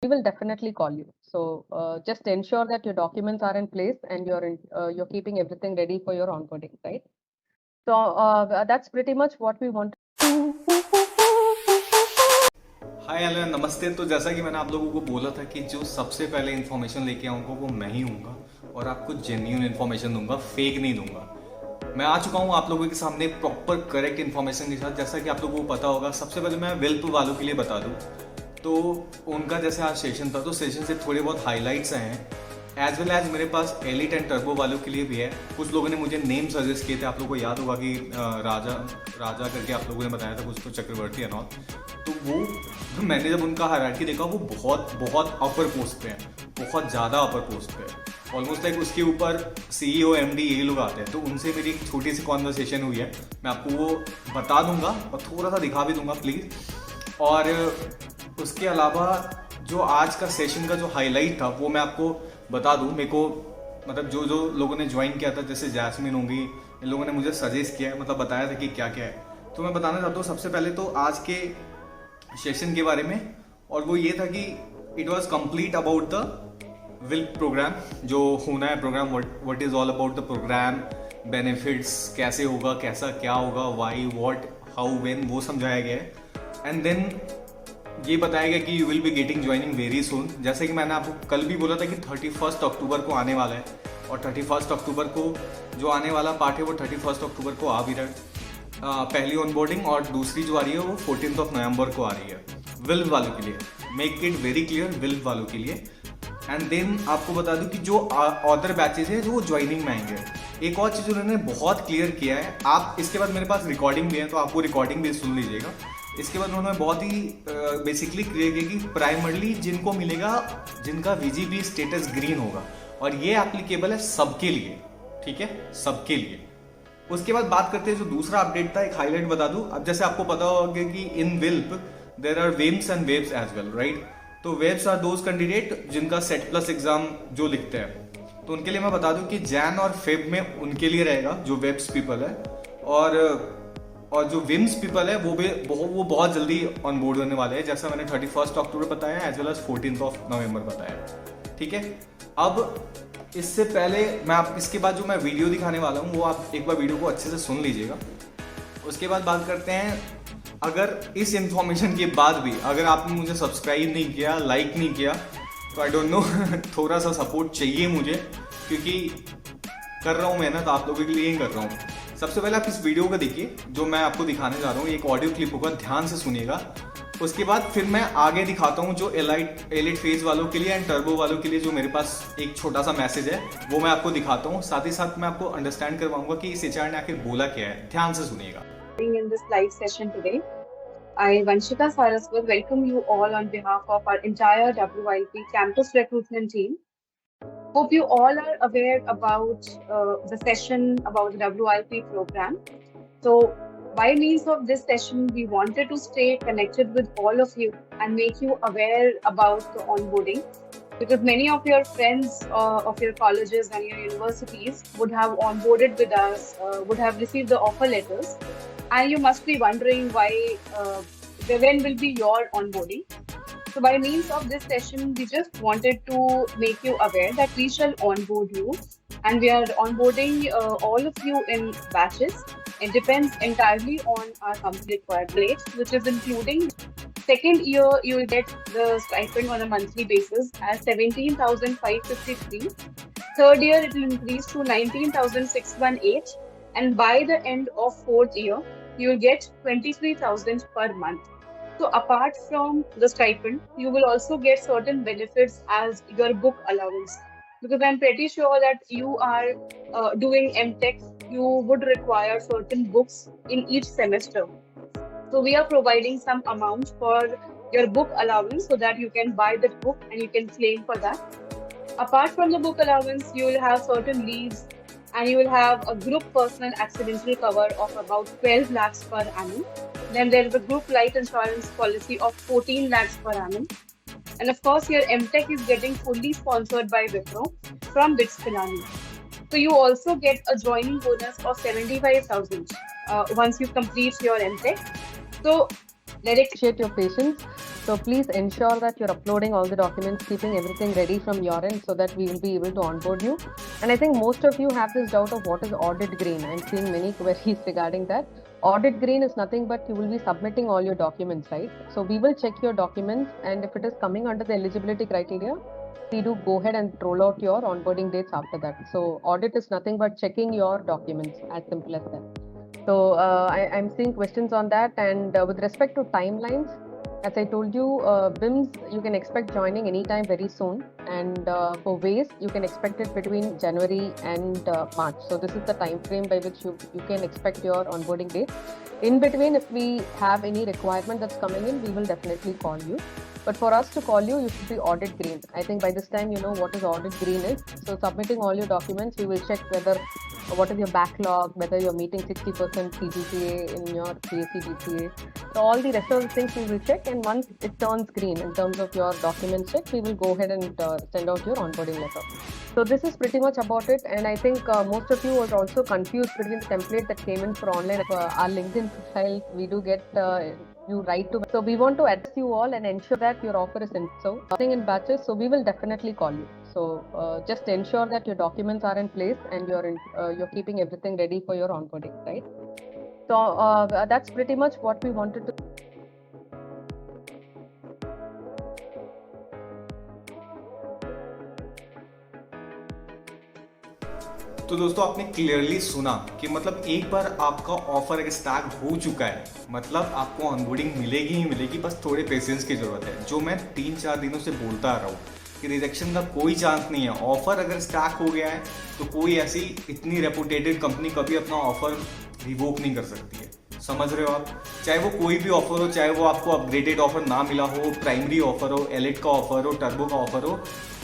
we will definitely call you. So just ensure that your documents are in place and you're keeping everything ready for your onboarding, right? So that's pretty much what we want. Hi hello नमस्ते। तो जैसा कि मैंने आप लोगों को बोला था कि जो सबसे पहले इन्फॉर्मेशन लेके आऊँगा वो मैं ही हूँगा और आपको जेन्यून इन्फॉर्मेशन दूंगा, फेक नहीं दूंगा। मैं आ चुका हूँ आप लोगों के सामने प्रॉपर करेक्ट इन्फॉर्मेशन के साथ। जैसा कि आप लोगों को पता होगा, सबसे पहले मैं वेल्प वालों के लिए बता दूँ तो उनका जैसे आज सेशन था तो सेशन से थोड़े बहुत हाईलाइट्स आए हैं। एज वेल एज मेरे पास एलिट एंड टर्बो वालों के लिए भी है। कुछ लोगों ने मुझे नेम सजेस्ट किए थे, आप लोगों को याद होगा कि राजा करके आप लोगों ने बताया था कुछ, तो चक्रवर्ती है नॉट। तो वो मैंने जब उनका हायरार्की देखा वो बहुत बहुत अपर पोस्ट पे है, बहुत ज़्यादा अपर पोस्ट पे है। ऑलमोस्ट लाइक उसके ऊपर CEO MD ये लोग आते हैं। तो उनसे मेरी एक छोटी सी कॉन्वर्सेशन हुई है, मैं आपको वो बता दूंगा और थोड़ा सा दिखा भी दूंगा प्लीज़। और उसके अलावा जो आज का सेशन का जो हाईलाइट था वो मैं आपको बता दूं। मेरे को मतलब जो जो लोगों ने ज्वाइन किया था, जैसे जैस्मिन होंगी, इन लोगों ने मुझे सजेस्ट किया है, मतलब बताया था कि क्या क्या है। तो मैं बताना चाहता हूँ सबसे पहले तो आज के सेशन के बारे में, और वो ये था कि it was complete about the will programme, जो होना है programme, what is all about the programme, benefits कैसे होगा, कैसा क्या होगा, वाई व्हाट हाउ व्हेन, वो समझाया गया है। एंड देन ये बताया गया कि you will be getting joining very soon. जैसे कि मैंने आपको कल भी बोला था कि 31 अक्टूबर को आने वाला है, और 31 अक्टूबर को जो आने वाला पार्ट है वो 31 अक्टूबर को आ भी रहा है। पहली ऑनबोर्डिंग, और दूसरी जो आ रही है वो 14 नवंबर को आ रही है विल्व वालों के लिए। मेक इट वेरी क्लियर, विल्व वालों के लिए। एंड देन आपको बता दूं कि जो अदर बैचेज है जो वो ज्वाइनिंग में आएंगे। एक और चीज़ उन्होंने बहुत क्लियर किया है, आप इसके बाद मेरे पास रिकॉर्डिंग भी है तो आपको रिकॉर्डिंग भी सुन लीजिएगा। इसके बाद उन्होंने बहुत ही बेसिकली क्लियर किया कि प्राइमरली जिनको मिलेगा, जिनका VGP स्टेटस ग्रीन होगा, और ये एप्लीकेबल है सबके लिए, ठीक है, सबके लिए। उसके बाद बात करते हैं जो दूसरा अपडेट था, एक हाईलाइट बता दूं। अब जैसे आपको पता होगा कि in WILP there are WEMs and waves as well, right. तो वेव्स आर दोज कैंडिडेट जिनका सेट प्लस एग्जाम जो लिखते हैं, तो उनके लिए मैं बता दूं कि जैन और फेब में उनके लिए रहेगा जो वेब्स पीपल है, और जो विम्स पीपल है वो बहुत जल्दी ऑन बोर्ड होने वाले हैं, जैसा मैंने 31 अक्टूबर बताया एज वेल एज 14 नवंबर बताया, ठीक है। अब इससे पहले मैं आप इसके बाद जो मैं वीडियो दिखाने वाला हूँ वो आप एक बार वीडियो को अच्छे से सुन लीजिएगा। उसके बाद बात करते हैं, अगर इस इंफॉर्मेशन के बाद भी अगर आपने मुझे सब्सक्राइब नहीं किया, लाइक नहीं किया, तो आई डोंट नो थोड़ा सा सपोर्ट चाहिए मुझे, क्योंकि कर रहा हूँ मेहनत आप लोगों के लिए ही कर रहा हूँ। सबसे पहले आप इस वीडियो को देखिए जो मैं आपको दिखाने जा रहा हूँ, एक ऑडियो क्लिप होगा, ध्यान से सुनिएगा। उसके बाद फिर मैं आगे दिखाता हूँ जो एलिट फेज वालों के लिए एंड टर्बो वालों के लिए जो मेरे पास एक छोटा सा मैसेज है वो मैं आपको दिखाता हूँ। साथ ही साथ मैं आपको अंडरस्टैंड करवाऊंगा कि इस HR ने आखिर बोला क्या है। ध्यान से सुनिएगा। In this live session today, I, Vanshika Saraswat, welcome you all on behalf of our entire WIP campus recruitment team. Hope you all are aware about the session about the WIP program. So, by means of this session, we wanted to stay connected with all of you and make you aware about the onboarding, because many of your friends of your colleges and your universities would have onboarded with us, would have received the offer letters, and you must be wondering why, when will be your onboarding. So by means of this session, we just wanted to make you aware that we shall onboard you, and we are onboarding all of you in batches. It depends entirely on our company required rate, which is including second year you will get the stipend on a monthly basis as 17,553. Third year it will increase to 19,618, and by the end of fourth year you will get 23,000 per month. So apart from the stipend, you will also get certain benefits as your book allowance, because I'm pretty sure that you are doing MTech, you would require certain books in each semester. So we are providing some amount for your book allowance so that you can buy that book and you can claim for that. Apart from the book allowance, you will have certain leaves, and you will have a group personal accidental cover of about 12 lakhs per annum. Then there is a group life insurance policy of 14 lakhs per annum. And of course, your MTech is getting fully sponsored by Wipro from BITS Pilani. So you also get a joining bonus of 75,000 once you complete your MTech. So appreciate your patience. So please ensure that you're uploading all the documents, keeping everything ready from your end so that we will be able to onboard you. And I think most of you have this doubt of what is Audit Green. I'm seeing many queries regarding that. Audit Green is nothing but you will be submitting all your documents, right? So we will check your documents, and if it is coming under the eligibility criteria, we do go ahead and roll out your onboarding dates after that. So audit is nothing but checking your documents, as simple as that. So I'm seeing questions on that, and with respect to timelines, as I told you, BIMS you can expect joining anytime very soon, and for WAYS you can expect it between January and March. So this is the time frame by which you can expect your onboarding date. In between, if we have any requirement that's coming in, we will definitely call you. But for us to call you, you should be Audit Green. I think by this time you know what is Audit Green is. So submitting all your documents, we will check whether what is your backlog, whether you're meeting 60% CGPA in your CAC DCA. So all the rest of the things we will check, and once it turns green in terms of your documents check, we will go ahead and send out your onboarding letter. So this is pretty much about it, and I think most of you was also confused between the template that came in for online. Our LinkedIn profile, we do get you right to. So we want to address you all and ensure that your offer is in. So nothing in batches. So we will definitely call you. So just ensure that your documents are in place and you're keeping everything ready for your onboarding, right? So that's pretty much what we wanted to. तो दोस्तों आपने clearly सुना कि मतलब एक बार आपका offer अगर stack हो चुका है, मतलब आपको ऑनबोर्डिंग मिलेगी ही मिलेगी, बस थोड़े पेशेंस की जरूरत है। जो मैं 3-4 दिनों से बोलता आ रहा हूँ कि रिजेक्शन का कोई चांस नहीं है। ऑफर अगर स्टैक हो गया है तो कोई ऐसी इतनी रेपुटेटेड कंपनी कभी अपना ऑफर रिवोक नहीं कर सकती है। समझ रहे हो आप? चाहे वो कोई भी ऑफर हो, चाहे वो आपको अपग्रेडेड ऑफर ना मिला हो, प्राइमरी ऑफर हो, एलिट का ऑफर हो, टर्बो का ऑफर हो,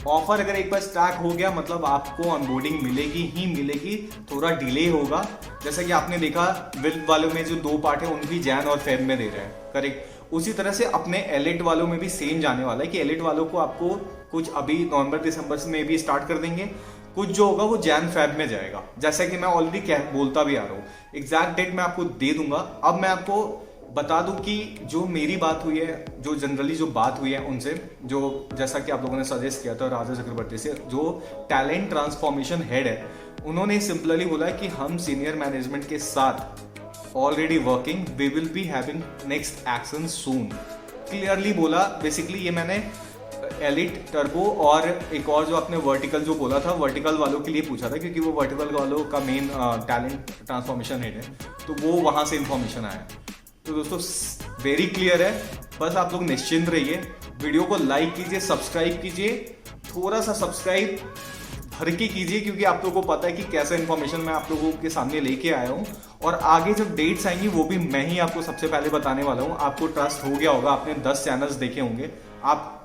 ऑफर अगर एक बार स्टैक हो गया मतलब आपको ऑनबोर्डिंग मिलेगी ही मिलेगी। थोड़ा डिले होगा, जैसा कि आपने देखा विल वालों में जो 2 पार्ट है उनकी जैन और फेब में दे रहे हैं, करेक्ट। उसी तरह से अपने एलिट वालों में भी सेम जाने वाला है कि एलिट वालों को आपको कुछ अभी नवंबर दिसंबर में भी स्टार्ट कर देंगे, कुछ जो होगा वो जैन फेब में जाएगा, जैसा कि मैं ऑलरेडी बोलता भी आ रहा हूँ। एग्जैक्ट डेट मैं आपको दे दूंगा। अब मैं आपको बता दूं कि जो मेरी बात हुई है, जो जनरली जो बात हुई है उनसे, जो जैसा कि आप लोगों ने सजेस्ट किया था राजा चक्रवर्ती से, जो टैलेंट ट्रांसफॉर्मेशन हेड है, उन्होंने सिंपली बोला कि हम सीनियर मैनेजमेंट के साथ already working, we will be having next action soon. Clearly बोला। बेसिकली ये मैंने एलिट, टर्बो और एक और जो आपने वर्टिकल जो बोला था, वर्टिकल वालों के लिए पूछा था क्योंकि वो वर्टिकल वालों का मेन टैलेंट ट्रांसफॉर्मेशन हेड है, तो वो वहां से इंफॉर्मेशन आया। तो दोस्तों वेरी क्लियर है, बस आप लोग निश्चिंत रहिए। वीडियो को लाइक कीजिए, सब्सक्राइब कीजिए, थोड़ा सा सब्सक्राइब भर के कीजिए क्योंकि आप लोगों को पता है कि कैसा इंफॉर्मेशन मैं आप लोगों के सामने लेके आया हूँ। और आगे जब डेट्स आएंगी वो भी मैं ही आपको सबसे पहले बताने वाला हूँ। आपको ट्रस्ट हो गया होगा, आपने 10 चैनल्स देखे होंगे, आप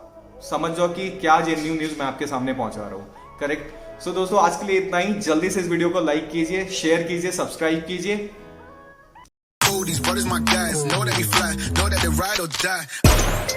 समझ जाओ कि क्या जेन्युइन न्यूज मैं आपके सामने पहुंचा रहा हूँ, करेक्ट। सो दोस्तों आज के लिए इतना ही। जल्दी से इस वीडियो को लाइक कीजिए, शेयर कीजिए, सब्सक्राइब कीजिए। These brothers my guys, know that we fly, know that they ride or die.